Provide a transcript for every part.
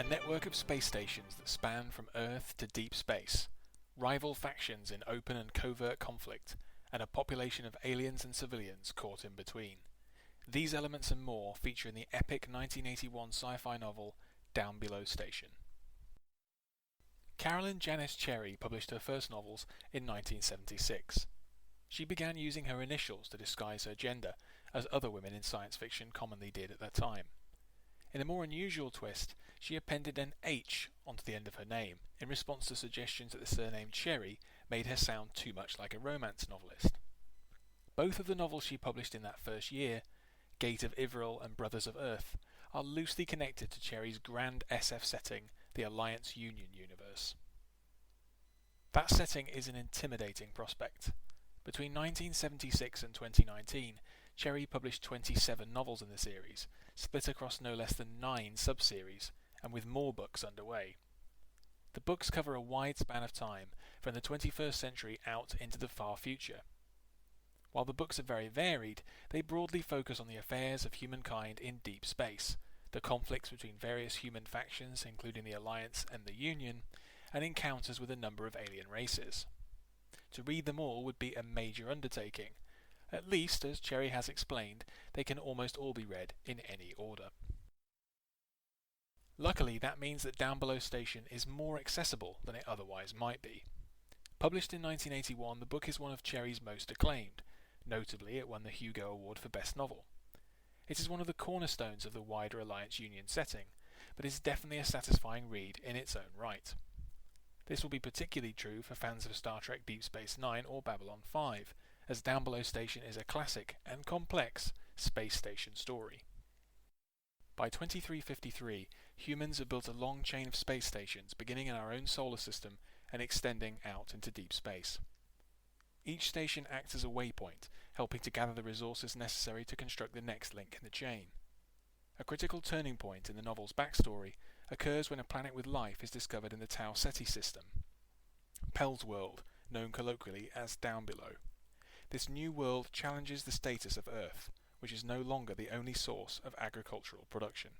A network of space stations that span from Earth to deep space, rival factions in open and covert conflict, and a population of aliens and civilians caught in between. These elements and more feature in the epic 1981 sci-fi novel Downbelow Station. Carolyn Janice Cherryh published her first novels in 1976. She began using her initials to disguise her gender, as other women in science fiction commonly did at that time. In a more unusual twist, she appended an H onto the end of her name, in response to suggestions that the surname Cherry made her sound too much like a romance novelist. Both of the novels she published in that first year, Gate of Ivral and Brothers of Earth, are loosely connected to Cherryh's grand SF setting, the Alliance Union universe. That setting is an intimidating prospect. Between 1976 and 2019, Cherryh published 27 novels in the series, split across no less than 9 sub-series, and with more books underway. The books cover a wide span of time, from the 21st century out into the far future. While the books are very varied, they broadly focus on the affairs of humankind in deep space, the conflicts between various human factions, including the Alliance and the Union, and encounters with a number of alien races. To read them all would be a major undertaking. At least, as Cherryh has explained, they can almost all be read in any order. Luckily, that means that Downbelow Station is more accessible than it otherwise might be. Published in 1981, the book is one of Cherryh's most acclaimed. Notably, it won the Hugo Award for Best Novel. It is one of the cornerstones of the wider Alliance Union setting, but is definitely a satisfying read in its own right. This will be particularly true for fans of Star Trek Deep Space Nine or Babylon 5, as Downbelow Station is a classic and complex space station story. By 2353, humans have built a long chain of space stations beginning in our own solar system and extending out into deep space. Each station acts as a waypoint, helping to gather the resources necessary to construct the next link in the chain. A critical turning point in the novel's backstory occurs when a planet with life is discovered in the Tau Ceti system, Pell's world, known colloquially as Downbelow. This new world challenges the status of Earth, which is no longer the only source of agricultural production.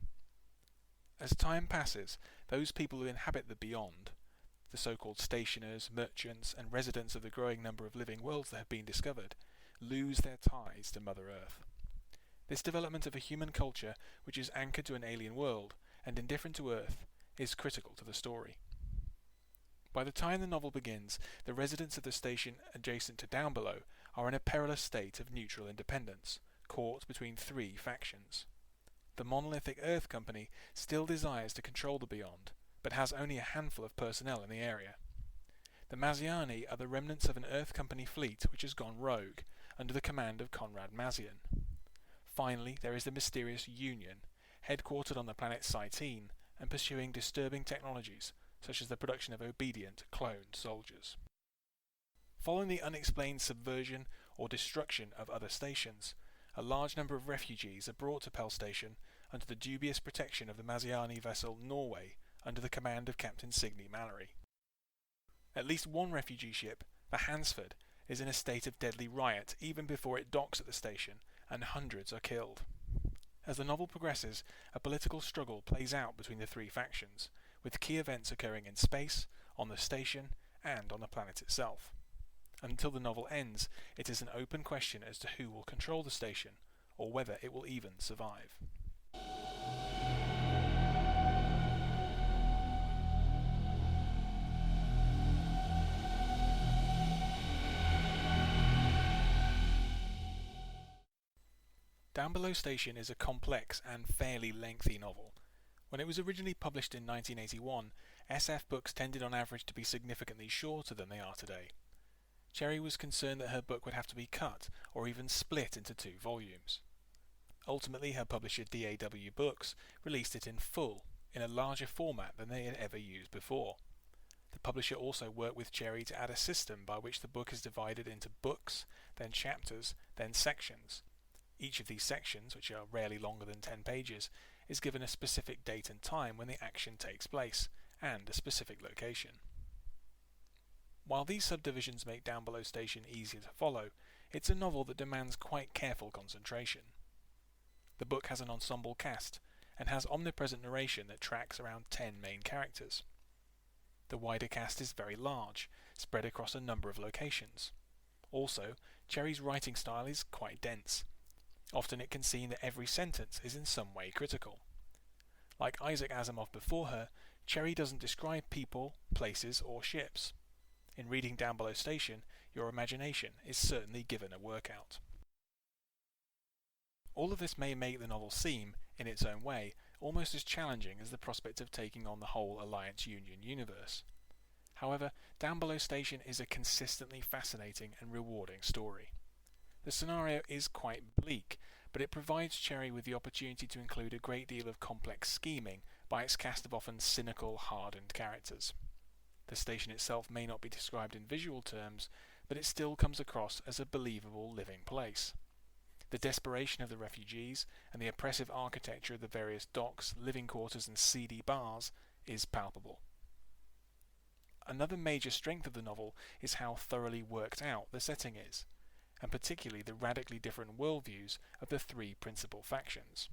As time passes, those people who inhabit the beyond, the so-called stationers, merchants, and residents of the growing number of living worlds that have been discovered, lose their ties to Mother Earth. This development of a human culture which is anchored to an alien world and indifferent to Earth is critical to the story. By the time the novel begins, the residents of the station adjacent to Downbelow are in a perilous state of neutral independence, caught between 3 factions. The monolithic Earth Company still desires to control the Beyond, but has only a handful of personnel in the area. The Maziani are the remnants of an Earth Company fleet which has gone rogue, under the command of Conrad Mazian. Finally, there is the mysterious Union, headquartered on the planet Cytine and pursuing disturbing technologies such as the production of obedient, cloned soldiers. Following the unexplained subversion or destruction of other stations, a large number of refugees are brought to Pell Station under the dubious protection of the Maziani vessel Norway under the command of Captain Signe Mallory. At least one refugee ship, the Hansford, is in a state of deadly riot even before it docks at the station, and hundreds are killed. As the novel progresses, a political struggle plays out between the 3 factions, with key events occurring in space, on the station, and on the planet itself. Until the novel ends, it is an open question as to who will control the station, or whether it will even survive. Downbelow Station is a complex and fairly lengthy novel. When it was originally published in 1981, SF books tended on average to be significantly shorter than they are today. Cherryh was concerned that her book would have to be cut or even split into 2 volumes. Ultimately, her publisher DAW Books released it in full, in a larger format than they had ever used before. The publisher also worked with Cherryh to add a system by which the book is divided into books, then chapters, then sections. Each of these sections, which are rarely longer than 10 pages, is given a specific date and time when the action takes place, and a specific location. While these subdivisions make Downbelow Station easier to follow, it's a novel that demands quite careful concentration. The book has an ensemble cast, and has omnipresent narration that tracks around 10 main characters. The wider cast is very large, spread across a number of locations. Also, Cherryh's writing style is quite dense. Often it can seem that every sentence is in some way critical. Like Isaac Asimov before her, Cherryh doesn't describe people, places, or ships. In reading Downbelow Station, your imagination is certainly given a workout. All of this may make the novel seem, in its own way, almost as challenging as the prospect of taking on the whole Alliance Union universe. However, Downbelow Station is a consistently fascinating and rewarding story. The scenario is quite bleak, but it provides Cherryh with the opportunity to include a great deal of complex scheming by its cast of often cynical, hardened characters. The station itself may not be described in visual terms, but it still comes across as a believable living place. The desperation of the refugees and the oppressive architecture of the various docks, living quarters and seedy bars is palpable. Another major strength of the novel is how thoroughly worked out the setting is, and particularly the radically different worldviews of the 3 principal factions.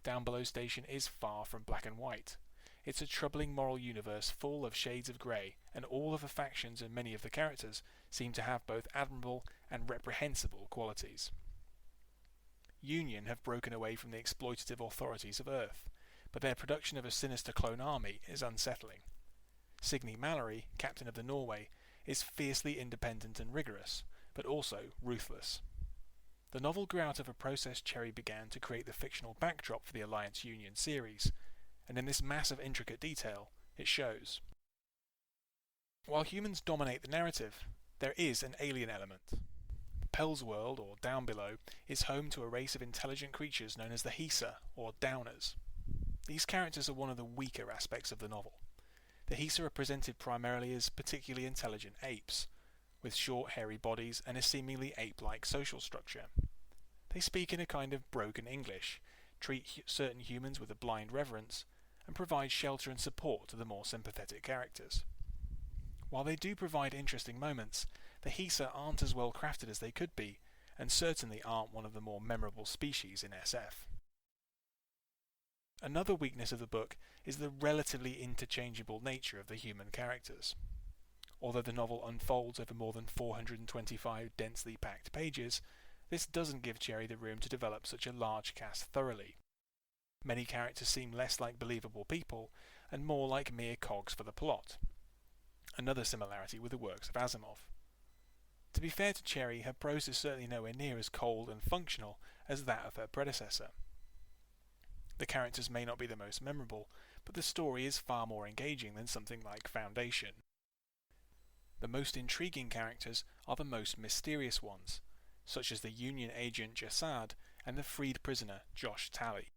Downbelow Station is far from black and white. It's a troubling moral universe full of shades of grey, and all of the factions and many of the characters seem to have both admirable and reprehensible qualities. Union have broken away from the exploitative authorities of Earth, but their production of a sinister clone army is unsettling. Signe Mallory, captain of the Norway, is fiercely independent and rigorous, but also ruthless. The novel grew out of a process Cherryh began to create the fictional backdrop for the Alliance Union series, and in this mass of intricate detail, it shows. While humans dominate the narrative, there is an alien element. Pell's world, or Downbelow, is home to a race of intelligent creatures known as the Hisa, or Downers. These characters are one of the weaker aspects of the novel. The Hisa are presented primarily as particularly intelligent apes, with short hairy bodies and a seemingly ape-like social structure. They speak in a kind of broken English, treat certain humans with a blind reverence, and provide shelter and support to the more sympathetic characters. While they do provide interesting moments, the Hisa aren't as well crafted as they could be, and certainly aren't one of the more memorable species in SF. Another weakness of the book is the relatively interchangeable nature of the human characters. Although the novel unfolds over more than 425 densely packed pages, this doesn't give Cherryh the room to develop such a large cast thoroughly. Many characters seem less like believable people, and more like mere cogs for the plot. Another similarity with the works of Asimov. To be fair to Cherryh, her prose is certainly nowhere near as cold and functional as that of her predecessor. The characters may not be the most memorable, but the story is far more engaging than something like Foundation. The most intriguing characters are the most mysterious ones, such as the Union agent Jasad and the freed prisoner Josh Talley.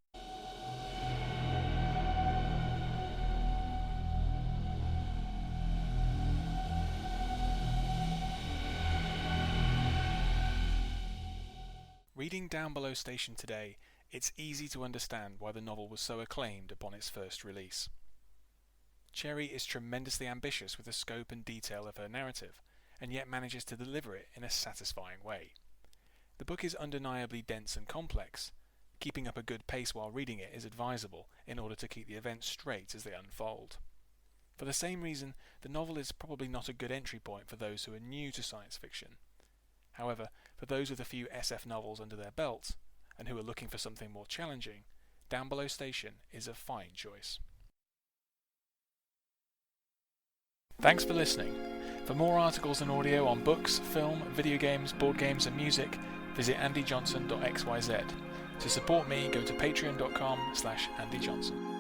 Reading Downbelow Station today, it's easy to understand why the novel was so acclaimed upon its first release. Cherryh is tremendously ambitious with the scope and detail of her narrative, and yet manages to deliver it in a satisfying way. The book is undeniably dense and complex. Keeping up a good pace while reading it is advisable in order to keep the events straight as they unfold. For the same reason, the novel is probably not a good entry point for those who are new to science fiction. However, for those with a few SF novels under their belt, and who are looking for something more challenging, Downbelow Station is a fine choice. Thanks for listening. For more articles and audio on books, film, video games, board games and music, visit andyjohnson.xyz. To support me, go to patreon.com/andyjohnson.